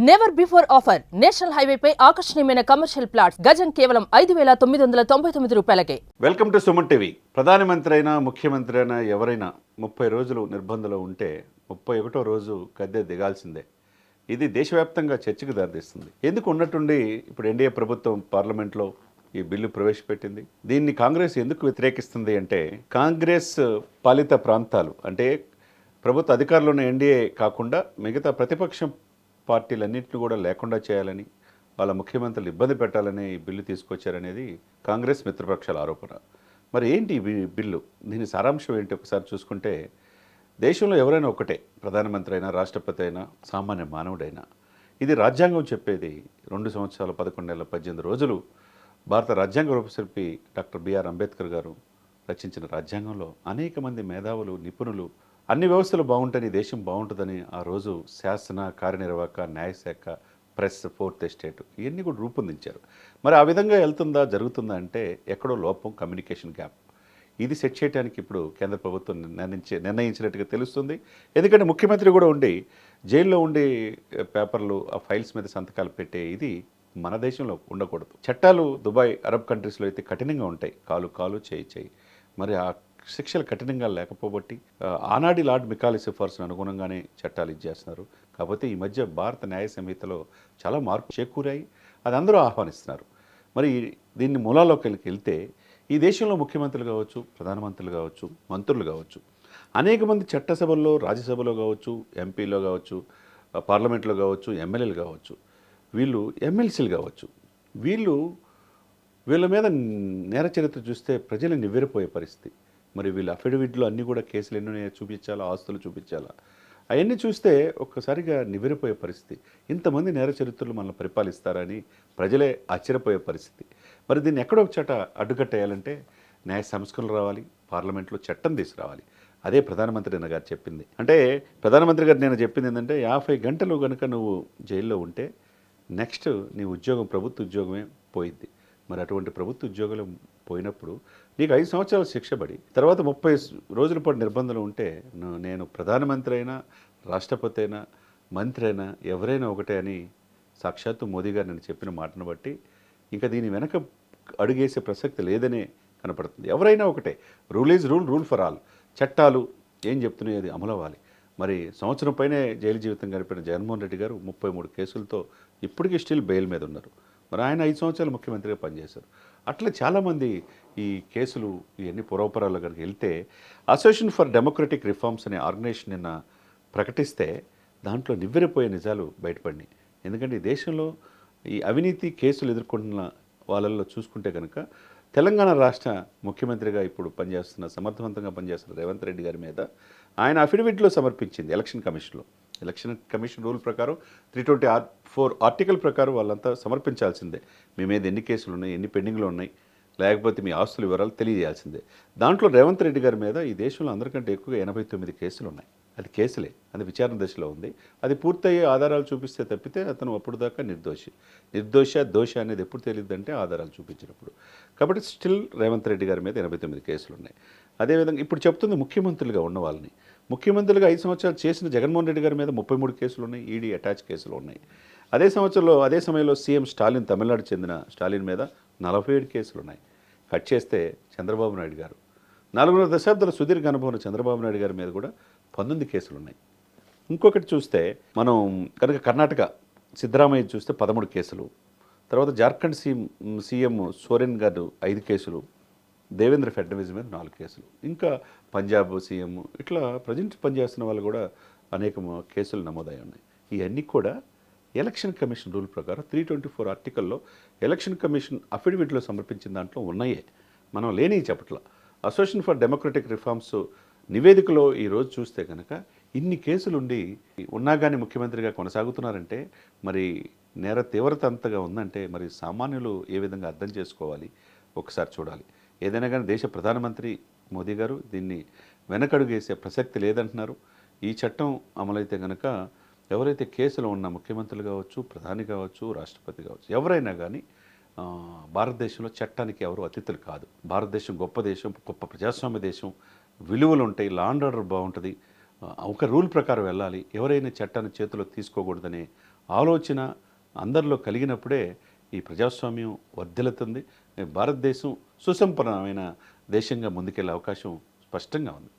Never before offer national హైవేపై ఆకర్షణీయమైన commercial plots గజం కేవలం 5,999 రూపాయలకే. Welcome to Suman TV. ప్రధానమంత్రి అయినా ముఖ్యమంత్రి అయినా ఎవరైనా 30 రోజులు నిర్బంధంలో ఉంటే 31వ రోజు గద్దె దిగాల్సిందే. ఇది దేశవ్యాప్తంగా చర్చకు దారితీస్తుంది. ఎందుకు ఉన్నట్టుండి ఇప్పుడు ఎన్డీఏ ప్రభుత్వం పార్లమెంట్లో ఈ బిల్లు ప్రవేశపెట్టింది. దీన్ని కాంగ్రెస్ ఎందుకు వ్యతిరేకిస్తుంది అంటే, కాంగ్రెస్ పాలిత ప్రాంతాలు అంటే ప్రభుత్వ అధికారంలో ఉన్న ఎన్డీఏ కాకుండా మిగతా ప్రతిపక్షం పార్టీలన్నింటినీ కూడా లేకుండా చేయాలని, వాళ్ళ ముఖ్యమంత్రులు ఇబ్బంది పెట్టాలని ఈ బిల్లు తీసుకొచ్చారనేది కాంగ్రెస్ మిత్రపక్షాల ఆరోపణ. మరి ఏంటి ఈ బిల్లు? దీని సారాంశం ఏంటి ఒకసారి చూసుకుంటే, దేశంలో ఎవరైనా ఒకటే, ప్రధానమంత్రి అయినా రాష్ట్రపతి అయినా సామాన్య మానవుడైనా, ఇది రాజ్యాంగం చెప్పేది 2 సంవత్సరాలు 11 నెలల 18 రోజులు భారత రాజ్యాంగ రూపశిల్పి డాక్టర్ బిఆర్ అంబేద్కర్ గారు రచించిన రాజ్యాంగంలో అనేక మంది మేధావులు, నిపుణులు అన్ని వ్యవస్థలు బాగుంటని దేశం బాగుంటుందని ఆ రోజు శాసన, కార్యనిర్వాహక, న్యాయశాఖ, ప్రెస్, ఫోర్త్ ఎస్టేట్ ఇవన్నీ కూడా రూపొందించారు. మరి ఆ విధంగా వెళ్తుందా, జరుగుతుందా అంటే ఎక్కడో లోపం, కమ్యూనికేషన్ గ్యాప్. ఇది సెట్ చేయడానికి ఇప్పుడు కేంద్ర ప్రభుత్వం నిర్ణయించినట్టుగా తెలుస్తుంది. ఎందుకంటే ముఖ్యమంత్రి కూడా ఉండి జైల్లో ఉండి పేపర్లు, ఆ ఫైల్స్ మీద సంతకాలు పెట్టే ఇది మన దేశంలో ఉండకూడదు. చట్టాలు దుబాయ్, అరబ్ కంట్రీస్లో అయితే కఠినంగా ఉంటాయి. కాలు కాలు, చేయి చేయి. మరి ఆ శిక్షలు కఠినంగా లేకపోబట్టి ఆనాటి లార్డ్ మెకాలే సిఫార్సును అనుగుణంగానే చట్టాలు ఇచ్చేస్తున్నారు. కాకపోతే ఈ మధ్య భారత న్యాయ సంహితలో చాలా మార్పు చేకూరాయి. అది అందరూ ఆహ్వానిస్తున్నారు. మరి దీన్ని మూలాల్లోకి వెళ్తే ఈ దేశంలో ముఖ్యమంత్రులు కావచ్చు, ప్రధానమంత్రులు కావచ్చు, మంత్రులు కావచ్చు, అనేక మంది చట్టసభల్లో, రాజ్యసభలో కావచ్చు, ఎంపీలో కావచ్చు, పార్లమెంట్లో కావచ్చు, ఎమ్మెల్యేలు కావచ్చు, వీళ్ళు ఎమ్మెల్సీలు కావచ్చు, వీళ్ళ మీద నేర చరిత్ర చూస్తే ప్రజలు నివ్వెరపోయే పరిస్థితి. మరి వీళ్ళ అఫిడవిట్లో అన్నీ కూడా కేసులు ఎన్నో చూపించాలా, ఆస్తులు చూపించాలా, అవన్నీ చూస్తే ఒక్కసారిగా నివ్వెరపోయే పరిస్థితి. ఇంతమంది నేర చరిత్రలు మనల్ని పరిపాలిస్తారని ప్రజలే ఆశ్చర్యపోయే పరిస్థితి. మరి దీన్ని ఎక్కడో ఒక చోట అడ్డుకట్టేయాలంటే న్యాయ సంస్కరణలు రావాలి, పార్లమెంట్లో చట్టం తీసుకురావాలి. అదే ప్రధానమంత్రి గారు చెప్పింది. అంటే ప్రధానమంత్రి గారు నేను చెప్పింది ఏంటంటే, 50 గంటలు కనుక నువ్వు జైల్లో ఉంటే నెక్స్ట్ నీ ఉద్యోగం, ప్రభుత్వ ఉద్యోగమే పోయింది. మరి అటువంటి ప్రభుత్వ ఉద్యోగాలు పోయినప్పుడు నీకు 5 సంవత్సరాలు శిక్ష పడి తర్వాత 30 రోజుల పాటు నిర్బంధంలో ఉంటే, నేను ప్రధానమంత్రి అయినా, రాష్ట్రపతి అయినా, మంత్రి అయినా, ఎవరైనా ఒకటే అని సాక్షాత్తు మోదీ గారు నేను చెప్పిన మాటను బట్టి ఇంకా దీని వెనక అడుగేసే ప్రసక్తి లేదనే కనపడుతుంది. ఎవరైనా ఒకటే, rule is rule, rule for all. చట్టాలు ఏం చెప్తున్నాయి అది అమలు అవ్వాలి. మరి సంవత్సరం పైనే జైలు జీవితం గడిపిన జగన్మోహన్ రెడ్డి గారు 33 కేసులతో ఇప్పటికీ స్టిల్ బెయిల్ మీద ఉన్నారు. మరి ఆయన 5 సంవత్సరాలు ముఖ్యమంత్రిగా పనిచేశారు. అట్లా చాలామంది ఈ కేసులు ఇవన్నీ పూర్వపరాల్లో కనుక వెళ్తే, అసోసియేషన్ ఫర్ డెమోక్రటిక్ రిఫార్మ్స్ అనే ఆర్గనైజేషన్ నిన్న ప్రకటిస్తే దాంట్లో నివ్వెరపోయే నిజాలు బయటపడినాయి. ఎందుకంటే ఈ దేశంలో ఈ అవినీతి కేసులు ఎదుర్కొంటున్న వాళ్ళల్లో చూసుకుంటే కనుక, తెలంగాణ రాష్ట్ర ముఖ్యమంత్రిగా ఇప్పుడు సమర్థవంతంగా పనిచేస్తున్న రేవంత్ రెడ్డి గారి మీద ఆయన అఫిడవిట్లో సమర్పించింది ఎలక్షన్ కమిషన్లో. ఎలక్షన్ కమిషన్ రూల్ ప్రకారం 324 ఆర్టికల్ ప్రకారం వాళ్ళంతా సమర్పించాల్సిందే. మీ మీద ఎన్ని కేసులు ఉన్నాయి, ఎన్ని పెండింగ్లు ఉన్నాయి, లేకపోతే మీ ఆస్తుల వివరాలు తెలియజేయాల్సిందే. దాంట్లో రేవంత్ రెడ్డి గారి మీద ఈ దేశంలో అందరికంటే ఎక్కువగా 89 కేసులు ఉన్నాయి. అది కేసులే, అది విచారణ దశలో ఉంది. అది పూర్తయ్యే ఆధారాలు చూపిస్తే తప్పితే అతను అప్పుడు దాకా దోష అనేది ఎప్పుడు తెలియదంటే ఆధారాలు చూపించినప్పుడు. కాబట్టి స్టిల్ రేవంత్ రెడ్డి గారి మీద 89 కేసులు ఉన్నాయి. అదేవిధంగా ఇప్పుడు చెప్తుంది ముఖ్యమంత్రులుగా ఉన్న వాళ్ళని. ముఖ్యమంత్రులుగా 5 సంవత్సరాలు చేసిన జగన్మోహన్ రెడ్డి గారి మీద 33 కేసులు ఉన్నాయి, ఈడీ అటాచ్ కేసులు ఉన్నాయి. అదే సమయంలో సీఎం స్టాలిన్, తమిళనాడు చెందిన స్టాలిన్ మీద 47 కేసులు ఉన్నాయి. కట్ చేస్తే చంద్రబాబు నాయుడు గారు, 4 దశాబ్దాల సుదీర్ఘ అనుభవం చంద్రబాబు నాయుడు గారి మీద కూడా 19 కేసులు ఉన్నాయి. ఇంకొకటి చూస్తే మనం కనుక కర్ణాటక సిద్ధరామయ్య చూస్తే 13 కేసులు, తర్వాత జార్ఖండ్ సీఎం సోరెన్ గారు 5 కేసులు, దేవేంద్ర ఫడ్నవీస్ మీద 4 కేసులు, ఇంకా పంజాబ్ సీఎం, ఇట్లా ప్రజెంట్ పనిచేస్తున్న వాళ్ళు కూడా అనేక కేసులు నమోదై ఉన్నాయి. ఇవన్నీ కూడా ఎలక్షన్ కమిషన్ రూల్ ప్రకారం 324 ఆర్టికల్లో ఎలక్షన్ కమిషన్ అఫిడవిట్లో సమర్పించిన దాంట్లో ఉన్నాయే, మనం లేని చెప్పట్ల. అసోసియేషన్ ఫర్ డెమోక్రటిక్ రిఫార్మ్స్ నివేదికలో ఈరోజు చూస్తే కనుక ఇన్ని కేసులు ఉన్నా కానీ ముఖ్యమంత్రిగా కొనసాగుతున్నారంటే మరి నేర తీవ్రత అంతగా ఉందంటే మరి సామాన్యులు ఏ విధంగా అర్థం చేసుకోవాలి ఒకసారి చూడాలి. ఏదైనా కానీ దేశ ప్రధానమంత్రి మోదీ గారు దీన్ని వెనకడుగేసే ప్రసక్తి లేదంటున్నారు. ఈ చట్టం అమలైతే కనుక ఎవరైతే కేసులో ఉన్న ముఖ్యమంత్రులు కావచ్చు, ప్రధాని కావచ్చు, రాష్ట్రపతి కావచ్చు, ఎవరైనా కానీ భారతదేశంలో చట్టానికి ఎవరు అతిథులు కాదు. భారతదేశం గొప్ప దేశం, గొప్ప ప్రజాస్వామ్య దేశం, విలువలు ఉంటాయి, లా అండ్ ఆర్డర్ బాగుంటుంది, ఒక రూల్ ప్రకారం వెళ్ళాలి, ఎవరైనా చట్టాన్ని చేతిలో తీసుకోకూడదనే ఆలోచన అందరిలో కలిగినప్పుడే ఈ ప్రజాస్వామ్యం వర్ధిల్లుతుంది. భారతదేశం సుసంపన్నమైన దేశంగా ముందుకెళ్ళే అవకాశం స్పష్టంగా ఉంది.